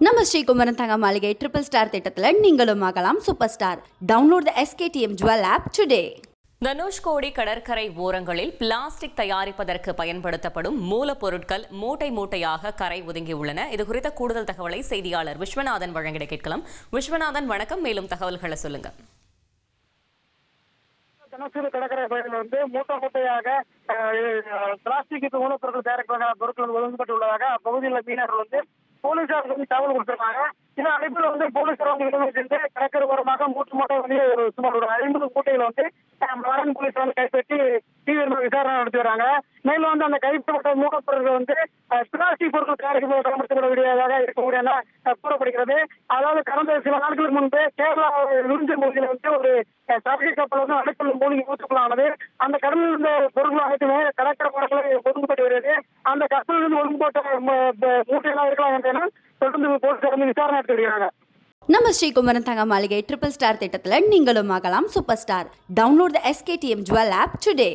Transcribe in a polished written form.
நம்ம ஸ்ரீகுமரன் தங்க மாளிகை ட்ரிபிள் ஸ்டார் திட்டத்தில் நீங்களும் ஆகலாம் super star. Download the SKTM jewel app today. Dhanushkodi கடற்கரை ஓரங்களில் பிளாஸ்டிக் தயாரிப்பதற்கு பயன்படுத்தப்படும் மூலப்பொருட்கள் மூட்டை மூட்டையாக கரை ஒதுங்கியுள்ளன. இது குறித்த கூடுதல் தகவலை செய்தியாளர் விஸ்வநாதன் வழங்கிட கேட்கலாம். விஸ்வநாதன் வணக்கம், மேலும் தகவல்களை சொல்லுங்க. தனுஷ்கோடி கடற்கரை பகுதியில் மூட்டை மூட்டையாக பிளாஸ்டிக் மூலப்பொருட்கள் தயாரிப்பதற்கான பொருட்கள் ஒதுக்கப்பட்டுள்ளதாக அப்பகுதியில் மீனவர்கள் போலீசார் தகவல் கொடுத்திருக்காங்க. இந்த அழைப்பில் போலீசார் சென்று கடற்கரை ஓரமாக மூட்டை வெளியே சுமார் ஒரு 50 மூட்டைகள் மலையன் போலீசார் கைப்பற்றி தீவிர விசாரணை நடத்தி வராங்க. மேலும் அந்த கைப்பற்ற மூலப்பொருட்கள் பிளாஸ்டிக் பொருட்கள் தயாரிக்க பயன்படுத்தப்படக்கூடியதாக இருக்கக்கூடிய கூறப்படுகிறது. அதாவது கடந்த சில நாட்களுக்கு முன்பு கேரளா விருஞ்சம் பகுதியில் ஒரு சரக்கு கப்பல் அடைக்கல் மூலிகை ஊற்றுக்கொள்ளானது. அந்த கடலில் இருந்த பொருட்கள் அனைத்துமே கடற்கரை ஓரங்களில் ஒதுக்கப்பட்டு வருகிறது. அந்த கப்பலில் ஒதுக்கப்பட்ட மூட்டைகளாக இருக்கலாம் என்ற தொடர்ந்து போலீசார் விசாரணை நடத்தி வருகிறாங்க. நம்ம ஸ்ரீகுமரன் தங்க மாளிகை ட்ரிபிள் ஸ்டார் திட்டத்தில் நீங்களும் ஆகலாம் super star. Download the SKTM jewel app today.